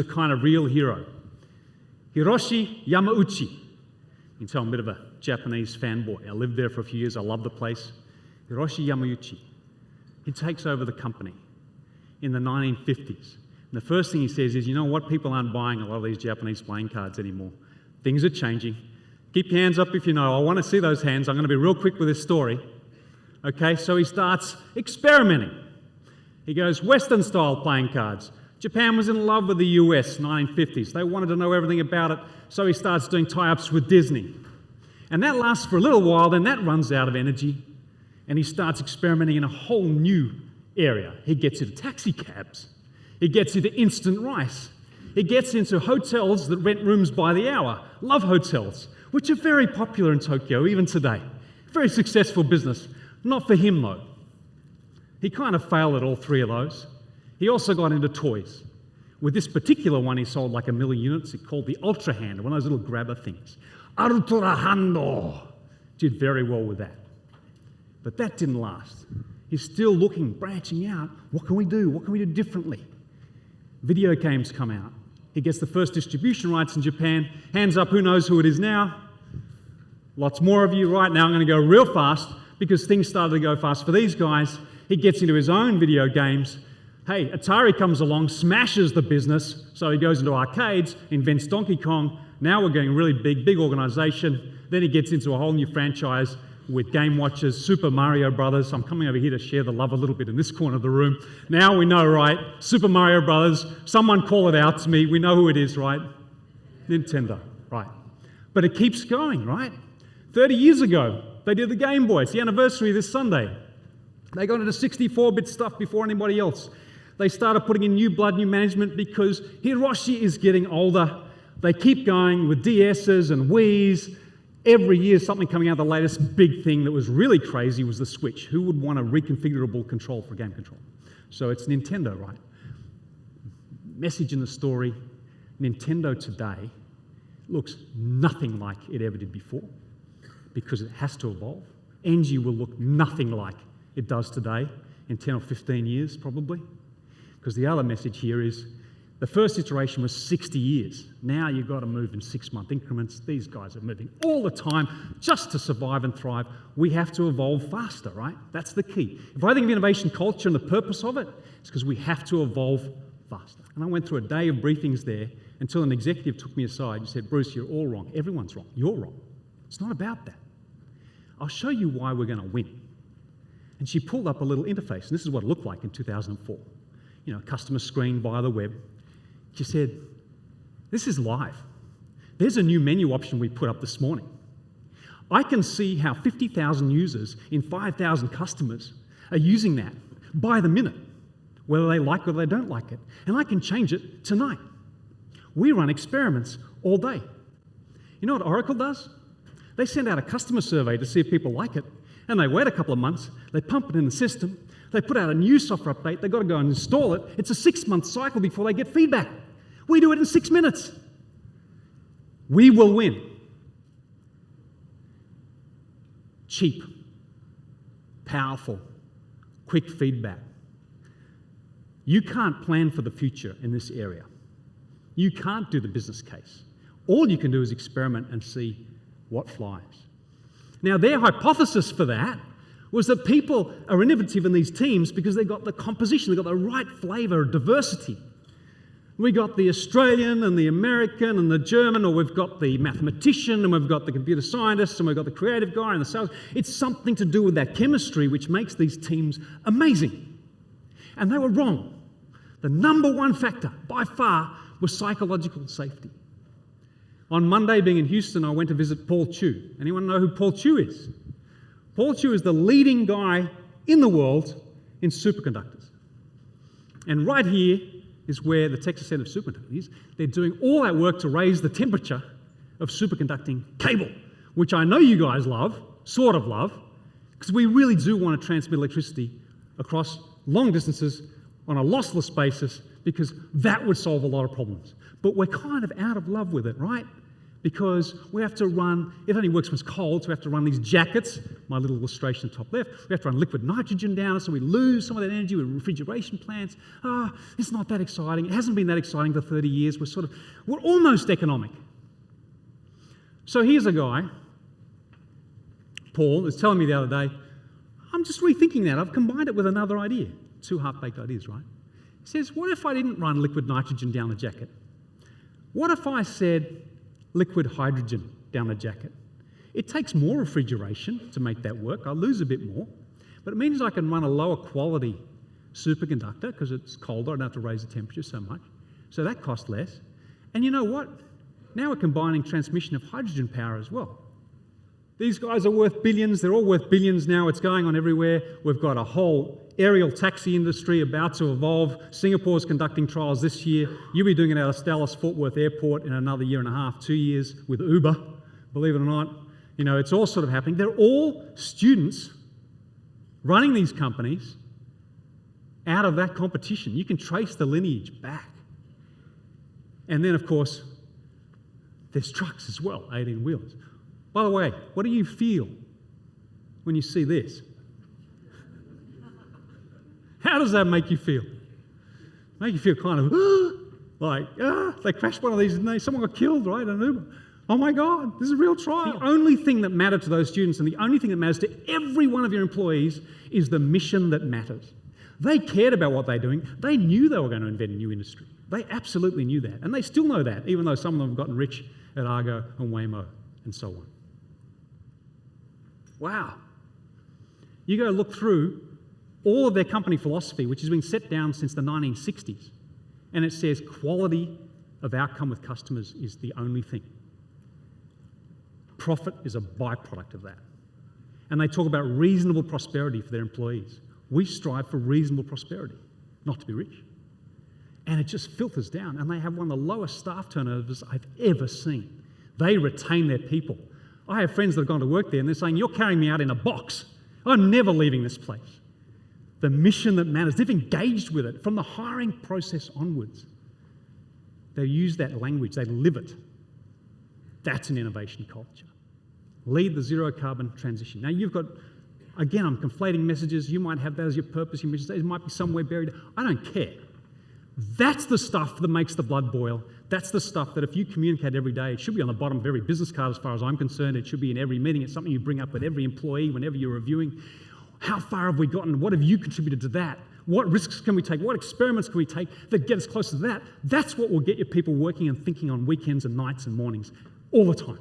The kind of real hero. Hiroshi Yamauchi. You can tell I'm a bit of a Japanese fanboy. I lived there for a few years. I love the place. Hiroshi Yamauchi. He takes over the company in the 1950s. And the first thing he says is, you know what? People aren't buying a lot of these Japanese playing cards anymore. Things are changing. Keep your hands up if you know. I want to see those hands. I'm going to be real quick with this story. Okay, so he starts experimenting. He goes, Western-style playing cards. Japan was in love with the US, 1950s. They wanted to know everything about it, so he starts doing tie-ups with Disney. And that lasts for a little while, then that runs out of energy, and he starts experimenting in a whole new area. He gets into taxi cabs. He gets into instant rice. He gets into hotels that rent rooms by the hour, love hotels, which are very popular in Tokyo, even today. Very successful business. Not for him, though. He kind of failed at all three of those. He also got into toys. With this particular one, he sold like 1 million units. It's called the Ultra Hand, one of those little grabber things. Ultra Hando. Did very well with that. But that didn't last. He's still looking, branching out. What can we do? What can we do differently? Video games come out. He gets the first distribution rights in Japan. Hands up, who knows who it is now? Lots more of you. Right now, I'm going to go real fast because things started to go fast for these guys. He gets into his own video games. Hey, Atari comes along, smashes the business, so he goes into arcades, invents Donkey Kong. Now we're getting really big organisation. Then he gets into a whole new franchise with Game Watchers, Super Mario Brothers. I'm coming over here to share the love a little bit in this corner of the room. Now we know, right? Super Mario Brothers. Someone call it out to me. We know who it is, right? Nintendo, right? But it keeps going, right? 30 years ago, they did the Game Boy. It's the anniversary this Sunday. They got into 64-bit stuff before anybody else. They started putting in new blood, new management because Hiroshi is getting older. They keep going with DSs and Wiis. Every year something coming out. The latest big thing that was really crazy was the Switch. Who would want a reconfigurable control for game control? So it's Nintendo, right? Message in the story, Nintendo today looks nothing like it ever did before because it has to evolve. ENGIE will look nothing like it does today in 10 or 15 years probably. Because the other message here is the first iteration was 60 years. Now you've got to move in 6-month increments. These guys are moving all the time just to survive and thrive. We have to evolve faster, right? That's the key. If I think of innovation culture and the purpose of it, it's because we have to evolve faster. And I went through a day of briefings there until an executive took me aside and said, Bruce, you're all wrong. Everyone's wrong. You're wrong. It's not about that. I'll show you why we're going to win. And she pulled up a little interface, and this is what it looked like in 2004. You know, customer screen via the web. She said, this is live. There's a new menu option we put up this morning. I can see how 50,000 users in 5,000 customers are using that by the minute, whether they like it or they don't like it. And I can change it tonight. We run experiments all day. You know what Oracle does? They send out a customer survey to see if people like it, and they wait a couple of months, they pump it in the system, they put out a new software update, they've got to go and install it. It's a 6-month cycle before they get feedback. We do it in 6 minutes. We will win. Cheap, powerful, quick feedback. You can't plan for the future in this area. You can't do the business case. All you can do is experiment and see what flies. Now, their hypothesis for that was that people are innovative in these teams because they've got the composition, they've got the right flavour of diversity. We got the Australian and the American and the German, or we've got the mathematician and we've got the computer scientist and we've got the creative guy and the sales. It's something to do with that chemistry which makes these teams amazing. And they were wrong. The number one factor, by far, was psychological safety. On Monday, being in Houston, I went to visit Paul Chu. Anyone know who Paul Chu is? Paul Chu is the leading guy in the world in superconductors. And right here is where the Texas Center of Superconducting is. They're doing all that work to raise the temperature of superconducting cable, which I know you guys love, sort of love, because we really do want to transmit electricity across long distances on a lossless basis, because that would solve a lot of problems. But we're kind of out of love with it, right? because we have to run, it only works when it's cold, so we have to run these jackets, my little illustration top left, we have to run liquid nitrogen down it, so we lose some of that energy with refrigeration plants. It's not that exciting. It hasn't been that exciting for 30 years. We're almost economic. So here's a guy, Paul, was telling me the other day, I'm just rethinking that. I've combined it with another idea. 2 half-baked ideas, right? He says, what if I didn't run liquid nitrogen down the jacket? What if I said liquid hydrogen down the jacket? It takes more refrigeration to make that work. I lose a bit more, but it means I can run a lower quality superconductor because it's colder. I don't have to raise the temperature so much. So that costs less. And you know what? Now we're combining transmission of hydrogen power as well. These guys are worth billions. They're all worth billions now. It's going on everywhere. We've got a whole aerial taxi industry about to evolve. Singapore's conducting trials this year. You'll be doing it out of Dallas-Fort Worth Airport in another year and a half, 2 years with Uber. Believe it or not, it's all sort of happening. They're all students running these companies out of that competition. You can trace the lineage back. And then, of course, there's trucks as well, 18-wheelers. By the way, what do you feel when you see this? How does that make you feel? Make you feel kind of like, they crashed one of these, didn't they? Someone got killed, right? An Uber. Oh my God, this is a real trial. The only thing that mattered to those students and the only thing that matters to every one of your employees is the mission that matters. They cared about what they're doing. They knew they were going to invent a new industry. They absolutely knew that. And they still know that, even though some of them have gotten rich at Argo and Waymo and so on. Wow. You go look through all of their company philosophy, which has been set down since the 1960s, and it says quality of outcome with customers is the only thing. Profit is a byproduct of that. And they talk about reasonable prosperity for their employees. We strive for reasonable prosperity, not to be rich. And it just filters down, and they have one of the lowest staff turnovers I've ever seen. They retain their people. I have friends that have gone to work there and they're saying, you're carrying me out in a box. I'm never leaving this place. The mission that matters, they've engaged with it from the hiring process onwards. They use that language, they live it. That's an innovation culture. Lead the zero carbon transition. Now you've got, again, I'm conflating messages. You might have that as your purpose, your mission. It might be somewhere buried. I don't care. That's the stuff that makes the blood boil. That's the stuff that if you communicate every day, it should be on the bottom of every business card as far as I'm concerned. It should be in every meeting. It's something you bring up with every employee whenever you're reviewing. How far have we gotten? What have you contributed to that? What risks can we take? What experiments can we take that get us closer to that? That's what will get your people working and thinking on weekends and nights and mornings all the time.